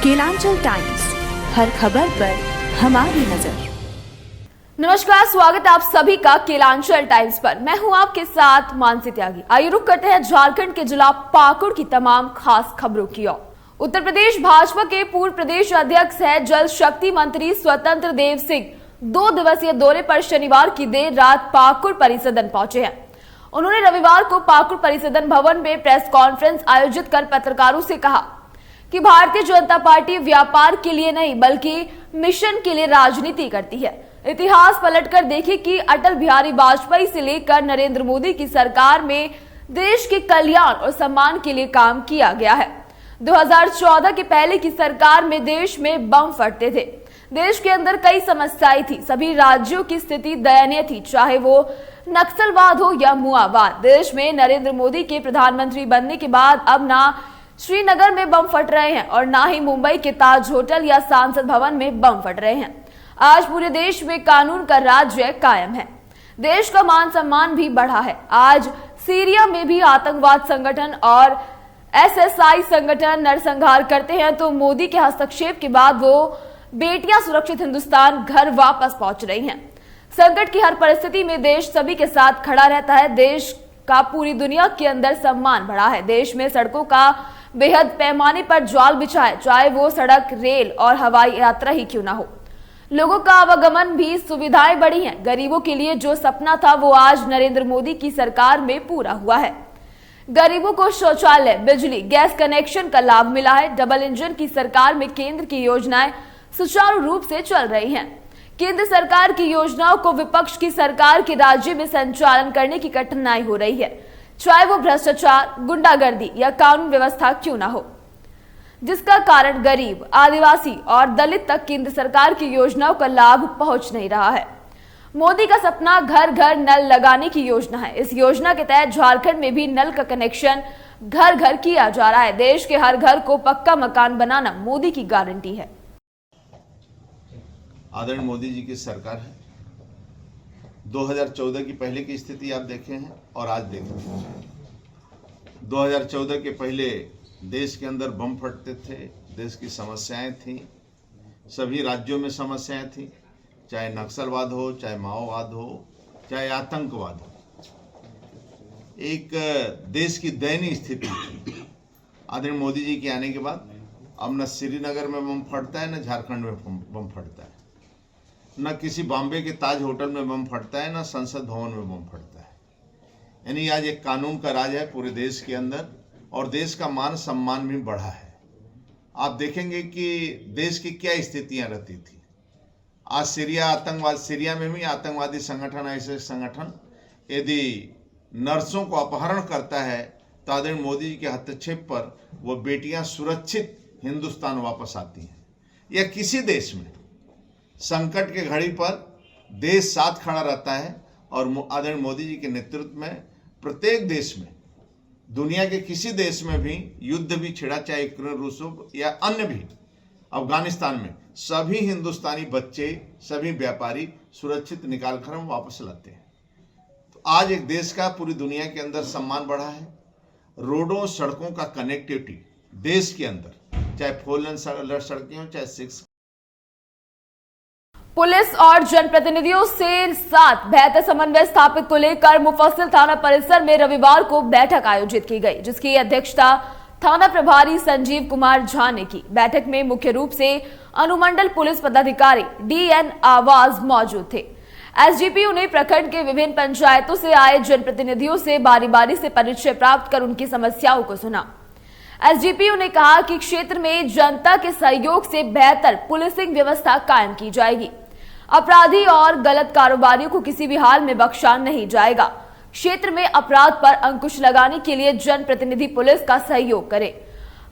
Kelanchal Times, हर खबर पर हमारी नजर। नमस्कार, स्वागत है आप सभी का केलांचल टाइम्स पर। मैं हूं आपके साथ मानसी त्यागी। आइए रुक करते हैं झारखंड के जिला पाकुड़ की तमाम खास खबरों की ओर। उत्तर प्रदेश भाजपा के पूर्व प्रदेश अध्यक्ष है जल शक्ति मंत्री स्वतंत्र देव सिंह 2 दिवसीय दौरे पर शनिवार की देर रात पाकुड़ परिसदन पहुंचे हैं। उन्होंने रविवार को पाकुड़ परिसदन भवन में प्रेस कॉन्फ्रेंस आयोजित कर पत्रकारों से कहा कि भारतीय जनता पार्टी व्यापार के लिए नहीं बल्कि मिशन के लिए राजनीति करती है। इतिहास पलटकर देखें कि अटल बिहारी वाजपेयी से लेकर नरेंद्र मोदी की सरकार में देश के कल्याण और सम्मान के लिए काम किया गया है। 2014 के पहले की सरकार में देश में बम फटते थे। देश के अंदर कई समस्याएं थी। सभी राज्यों की स्थिति दयनीय थी, चाहे वो नक्सलवाद हो या मुआवाद। देश में नरेंद्र मोदी के प्रधानमंत्री बनने के बाद अब ना श्रीनगर में बम फट रहे हैं और ना ही मुंबई के ताज होटल या सांसद भवन में बम फट रहे हैं। आज पूरे देश में कानून का राज्य कायम है। देश का मान सम्मान भी बढ़ा है। आज सीरिया में भी आतंकवाद संगठन और एसएसआई संगठन नरसंहार करते हैं तो मोदी के हस्तक्षेप के बाद वो बेटियां सुरक्षित हिंदुस्तान घर वापस पहुंच रही हैं। संकट की हर परिस्थिति में देश सभी के साथ खड़ा रहता है। देश का पूरी दुनिया के अंदर सम्मान बढ़ा है। देश में सड़कों का बेहद पैमाने पर जाल बिछा है, चाहे वो सड़क, रेल और हवाई यात्रा ही क्यों ना हो। लोगों का आवागमन भी सुविधाएं बढ़ी हैं। गरीबों के लिए जो सपना था वो आज नरेंद्र मोदी की सरकार में पूरा हुआ है। गरीबों को शौचालय, बिजली, गैस कनेक्शन का लाभ मिला है। डबल इंजन की सरकार में केंद्र की योजनाएं सुचारू रूप से चल रही हैं। केंद्र सरकार की योजनाओं को विपक्ष की सरकार के राज्य में संचालन करने की कठिनाई हो रही है, चाहे वो भ्रष्टाचार, गुंडागर्दी या कानून व्यवस्था क्यों ना हो, जिसका कारण गरीब, आदिवासी और दलित तक केंद्र सरकार की योजनाओं का लाभ पहुंच नहीं रहा है। मोदी का सपना घर घर नल लगाने की योजना है। इस योजना के तहत झारखंड में भी नल का कनेक्शन घर घर किया जा रहा है। देश के हर घर को पक्का मकान बनाना मोदी की गारंटी है। आदरणीय मोदी जी की सरकार है। 2014 की पहले की स्थिति आप देखे हैं और आज देखें। 2014 के पहले देश के अंदर बम फटते थे, देश की समस्याएं थी, सभी राज्यों में समस्याएं थी, चाहे नक्सलवाद हो, चाहे माओवाद हो, चाहे आतंकवाद हो। एक देश की दयनीय स्थिति थी। आदरणीय मोदी जी के आने के बाद अब न श्रीनगर में बम फटता है, न झारखंड में बम फटता है, न किसी बॉम्बे के ताज होटल में बम फटता है, न संसद भवन में बम फटता है। यानी आज एक कानून का राज है पूरे देश के अंदर और देश का मान सम्मान भी बढ़ा है। आप देखेंगे कि देश की क्या स्थितियां रहती थी। आज सीरिया में भी आतंकवादी संगठन, ऐसे संगठन यदि नर्सों को अपहरण करता है तो आदरणीय मोदी जी के हस्तक्षेप पर वो बेटियां सुरक्षित हिंदुस्तान वापस आती हैं। या किसी देश में संकट के घड़ी पर देश साथ खड़ा रहता है और आदरणीय मोदी जी के नेतृत्व में प्रत्येक देश में, दुनिया के किसी देश में भी युद्ध भी छिड़ा, चाहे यूक्रेन, रूस या अन्य भी, अफगानिस्तान में, सभी हिंदुस्तानी बच्चे, सभी व्यापारी सुरक्षित निकाल कर हम वापस लाते हैं। तो आज एक देश का पूरी दुनिया के अंदर सम्मान बढ़ा है। रोडों, सड़कों का कनेक्टिविटी देश के अंदर, चाहे 4 लेन सड़कें हो, चाहे 6। पुलिस और जनप्रतिनिधियों से साथ बेहतर समन्वय स्थापित को लेकर मुफस्सिल थाना परिसर में रविवार को बैठक आयोजित की गई, जिसकी अध्यक्षता थाना प्रभारी संजीव कुमार झा ने की। बैठक में मुख्य रूप से अनुमंडल पुलिस पदाधिकारी DN आवाज मौजूद थे। SGPO ने प्रखंड के विभिन्न पंचायतों से आए जनप्रतिनिधियों से बारी बारी से परिचय प्राप्त कर उनकी समस्याओं को सुना। SGPO ने कहा कि क्षेत्र में जनता के सहयोग से बेहतर पुलिसिंग व्यवस्था कायम की जाएगी। अपराधी और गलत कारोबारियों को किसी भी हाल में बख्शा नहीं जाएगा। क्षेत्र में अपराध पर अंकुश लगाने के लिए जनप्रतिनिधि पुलिस का सहयोग करें।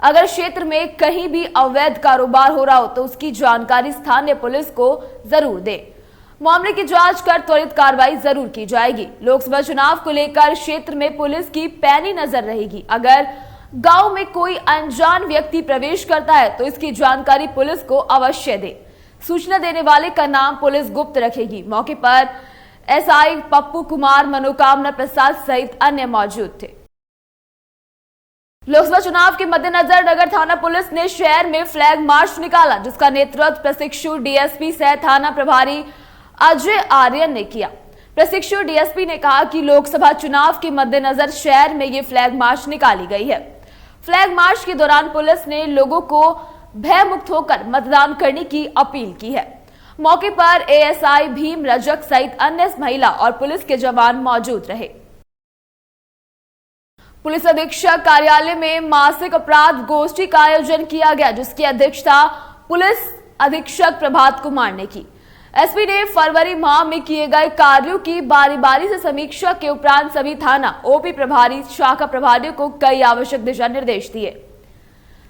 अगर क्षेत्र में कहीं भी अवैध कारोबार हो रहा हो तो उसकी जानकारी स्थानीय पुलिस को जरूर दें। मामले की जांच कर त्वरित कार्रवाई जरूर की जाएगी। लोकसभा चुनाव को लेकर क्षेत्र में पुलिस की पैनी नजर रहेगी। अगर गांव में कोई अनजान व्यक्ति प्रवेश करता है तो इसकी जानकारी पुलिस को अवश्य दे। सूचना देने वाले का नाम पुलिस गुप्त रखेगी। मौके पर SI पप्पू कुमार, मनोकामना प्रसाद सहित अन्य मौजूद थे। लोकसभा चुनाव के मद्देनजर नगर थाना पुलिस ने शहर में फ्लैग मार्च निकाला, जिसका नेतृत्व प्रशिक्षु डीएसपी सह थाना प्रभारी अजय आर्यन ने किया। प्रशिक्षु डीएसपी ने कहा कि लोकसभा चुनाव के मद्देनजर शहर में ये फ्लैग मार्च निकाली गई है। फ्लैग मार्च के दौरान पुलिस ने लोगों को भयमुक्त होकर मतदान करने की अपील की है। मौके पर एएसआई भीम रजक सहित अन्य महिला और पुलिस के जवान मौजूद रहे। पुलिस अधीक्षक कार्यालय में मासिक अपराध गोष्ठी का आयोजन किया गया, जिसकी अध्यक्षता पुलिस अधीक्षक प्रभात कुमार ने की। एसपी ने फरवरी माह में किए गए कार्यों की बारी बारी से समीक्षा के उपरांत सभी थाना ओपी प्रभारी, शाखा प्रभारियों को कई आवश्यक दिशा निर्देश दिए।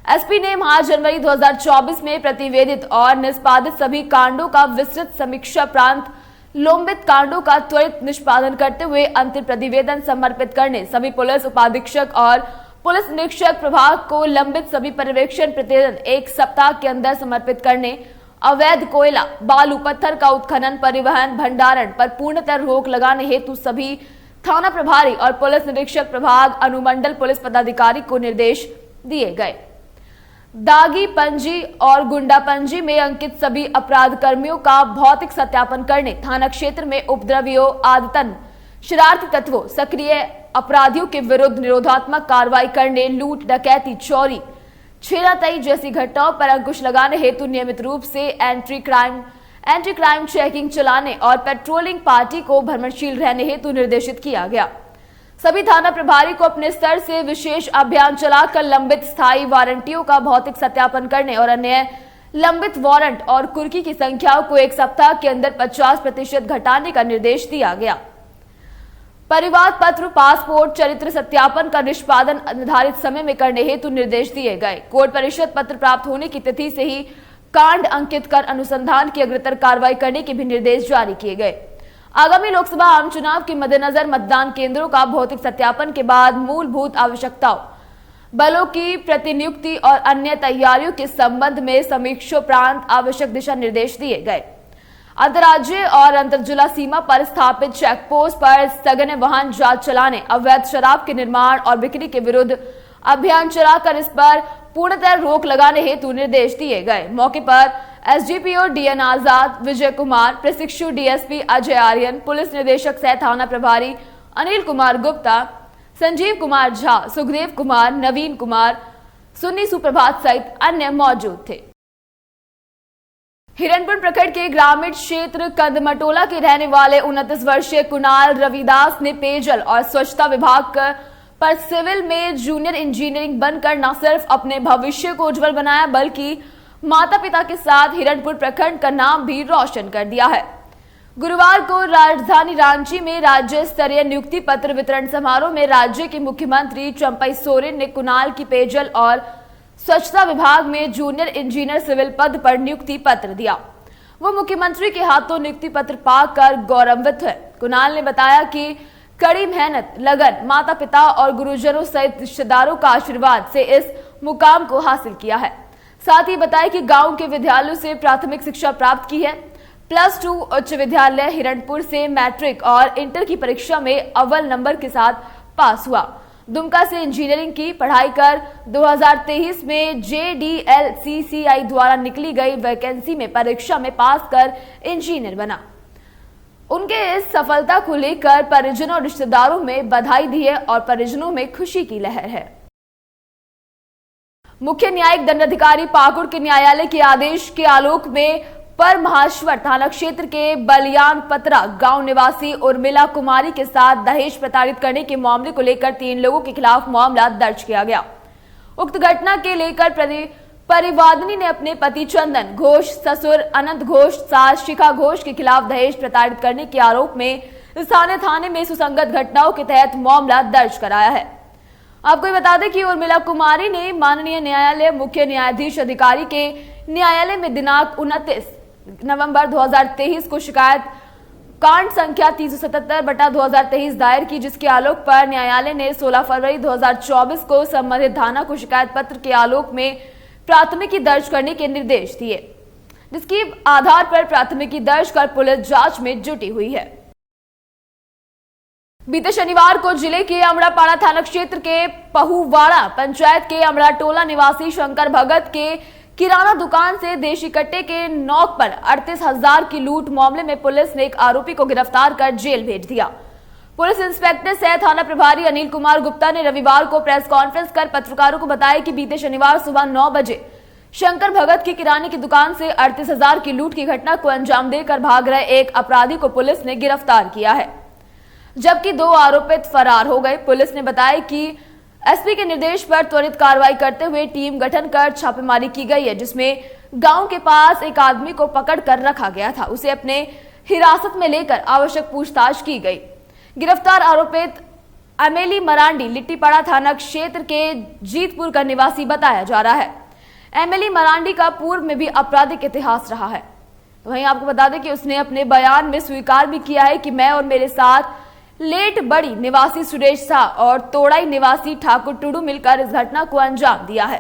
एसपी ने माह जनवरी 2024 में प्रतिवेदित और निष्पादित सभी कांडों का विस्तृत समीक्षा प्रांत लंबित कांडों का त्वरित निष्पादन करते हुए अंतिम प्रतिवेदन समर्पित करने, सभी पुलिस उपाधीक्षक और पुलिस निरीक्षक प्रभाग को लंबित सभी पर्यवेक्षण प्रतिवेदन 1 सप्ताह के अंदर समर्पित करने, अवैध कोयला, बालू, पत्थर का उत्खनन, परिवहन, भंडारण पर पूर्णतः रोक लगाने हेतु सभी थाना प्रभारी और पुलिस निरीक्षक प्रभाग अनुमंडल पुलिस पदाधिकारी को निर्देश दिए गए। दागी पंजी और गुंडा पंजी में अंकित सभी अपराध कर्मियों का भौतिक सत्यापन करने, थाना क्षेत्र में उपद्रवियों, आदतन शरारती तत्वों, सक्रिय अपराधियों के विरुद्ध निरोधात्मक कार्रवाई करने, लूट, डकैती, चोरी, छेड़ातई जैसी घटनाओं पर अंकुश लगाने हेतु नियमित रूप से एंटी क्राइम चेकिंग चलाने और पेट्रोलिंग पार्टी को भ्रमणशील रहने हेतु निर्देशित किया गया। सभी थाना प्रभारी को अपने स्तर से विशेष अभियान चलाकर लंबित स्थायी वारंटियों का भौतिक सत्यापन करने और अन्य लंबित वारंट और कुर्की की संख्याओं को 1 सप्ताह के अंदर 50% घटाने का निर्देश दिया गया। परिवार पत्र, पासपोर्ट, चरित्र सत्यापन का निष्पादन निर्धारित समय में करने हेतु निर्देश दिए गए। कोर्ट परिषद पत्र प्राप्त होने की तिथि से ही कांड अंकित कर अनुसंधान की अग्रतर कार्रवाई करने के भी निर्देश जारी किए गए। आगामी लोकसभा आम चुनाव के मद्देनजर मतदान केंद्रों का भौतिक सत्यापन के बाद मूलभूत आवश्यकताओं, बलों की प्रतिनियुक्ति और अन्य तैयारियों के संबंध में समीक्षोपरांत आवश्यक दिशा निर्देश दिए गए। अंतर्राज्यीय और अंतरजिला सीमा पर स्थापित चेकपोस्ट पर सघन वाहन जांच चलाने, अवैध शराब के निर्माण और बिक्री के विरुद्ध अभियान चलाकर इस पर पूर्णतः रोक लगाने हेतु निर्देश दिए गए। मौके पर एसडीपीओ डीएन आजाद, विजय कुमार, प्रशिक्षु डीएसपी अजय आर्यन, पुलिस निदेशक सह थाना प्रभारी अनिल कुमार गुप्ता, संजीव कुमार झा, सुखदेव कुमार, नवीन कुमार, सुन्नी सुप्रभात सहित अन्य मौजूद थे। हिरणपुर प्रखंड के ग्रामीण क्षेत्र कंदमटोला के रहने वाले 29 वर्षीय कुणाल रविदास ने पेयजल और स्वच्छता विभाग पर सिविल में जूनियर इंजीनियरिंग बनकर न सिर्फ अपने भविष्य को उज्जवल बनाया, बल्कि माता पिता के साथ हिरणपुर प्रखंड का नाम भी रोशन कर दिया है। गुरुवार को राजधानी रांची में राज्य स्तरीय नियुक्ति पत्र वितरण समारोह में राज्य के मुख्यमंत्री चंपई सोरेन ने कुणाल की पेयजल और स्वच्छता विभाग में जूनियर इंजीनियर सिविल पद पर नियुक्ति पत्र दिया। वो मुख्यमंत्री के हाथों नियुक्ति पत्र पाकर गौरवान्वित है। कुणाल ने बताया कि कड़ी मेहनत, लगन, माता पिता और गुरुजनों सहित रिश्तेदारों का आशीर्वाद से इस मुकाम को हासिल किया है। साथ ही बताया कि गांव के विद्यालयों से प्राथमिक शिक्षा प्राप्त की है। +2 उच्च विद्यालय हिरणपुर से मैट्रिक और इंटर की परीक्षा में अव्वल नंबर के साथ पास हुआ। दुमका से इंजीनियरिंग की पढ़ाई कर 2023 में JDLCCI द्वारा निकली गई वैकेंसी में परीक्षा में पास कर इंजीनियर बना। उनके इस सफलता को लेकर परिजनों और रिश्तेदारों में बधाई दी है और परिजनों में खुशी की लहर है। मुख्य न्यायिक दंडाधिकारी पाकुड़ के न्यायालय के आदेश के आलोक में पर महाश्वर थाना क्षेत्र के बलियान पतरा गांव निवासी उर्मिला कुमारी के साथ दहेज प्रताड़ित करने के मामले को लेकर 3 लोगों के खिलाफ मामला दर्ज किया गया। उक्त घटना के लेकर परिवादिनी ने अपने पति चंदन घोष, ससुर अनंत घोष, सास शिखा घोष के खिलाफ दहेज प्रताड़ित करने के आरोप में स्थानीय थाने में सुसंगत घटनाओं के तहत मामला दर्ज कराया है। आपको बता दें कि उर्मिला कुमारी ने माननीय न्यायालय मुख्य न्यायाधीश अधिकारी के न्यायालय में दिनांक 29 नवंबर 2023 को शिकायत कांड संख्या 377/2023 दायर की, जिसके आलोक पर न्यायालय ने 16 फरवरी 2024 को संबंधित थाना को शिकायत पत्र के आलोक में प्राथमिकी दर्ज करने के निर्देश दिए, जिसके आधार पर प्राथमिकी दर्ज कर पुलिस जांच में जुटी हुई है। बीते शनिवार को जिले के अमड़ापाड़ा थाना क्षेत्र के पहुवाड़ा पंचायत के अमड़ा टोला निवासी शंकर भगत के किराना दुकान से देशी कट्टे के नोक पर 38,000 की लूट मामले में पुलिस ने एक आरोपी को गिरफ्तार कर जेल भेज दिया। पुलिस इंस्पेक्टर सह थाना प्रभारी अनिल कुमार गुप्ता ने रविवार को प्रेस कॉन्फ्रेंस कर पत्रकारों को बताया कि बीते शनिवार सुबह 9 बजे शंकर भगत की किराने की दुकान से 38,000 की लूट की घटना को अंजाम देकर भाग रहे एक अपराधी को पुलिस ने गिरफ्तार किया है, जबकि 2 आरोपित फरार हो गए। पुलिस ने बताया कि एसपी के निर्देश पर त्वरित कार्रवाई करते हुए टीम गठन कर छापेमारी की गई है, जिसमें गांव के पास एक आदमी को पकड़ कर रखा गया था। उसे अपने हिरासत में लेकर आवश्यक पूछताछ की गई। गिरफ्तार आरोपित अमेली मरांडी लिट्टीपाड़ा थाना क्षेत्र के जीतपुर का निवासी बताया जा रहा है। एमिली मरांडी का पूर्व में भी आपराधिक इतिहास रहा है। वहीं आपको बता दें कि उसने अपने बयान में स्वीकार भी किया है कि मैं और मेरे साथ लेट बड़ी निवासी सुरेश शाह और तोड़ाई निवासी ठाकुर टुडू मिलकर इस घटना को अंजाम दिया है।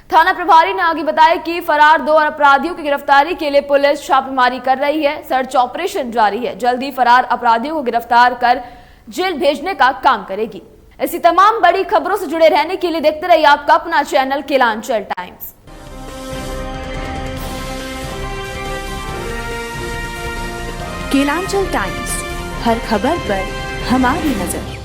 थाना प्रभारी ने आगे बताया कि फरार 2 अपराधियों की गिरफ्तारी के लिए पुलिस छापेमारी कर रही है। सर्च ऑपरेशन जारी है। जल्दी फरार अपराधियों को गिरफ्तार कर जेल भेजने का काम करेगी। ऐसी तमाम बड़ी खबरों से जुड़े रहने के लिए देखते रहिए आपका अपना channel Kelanchal Times. Kelanchal Times, हर खबर पर हमारी नजर।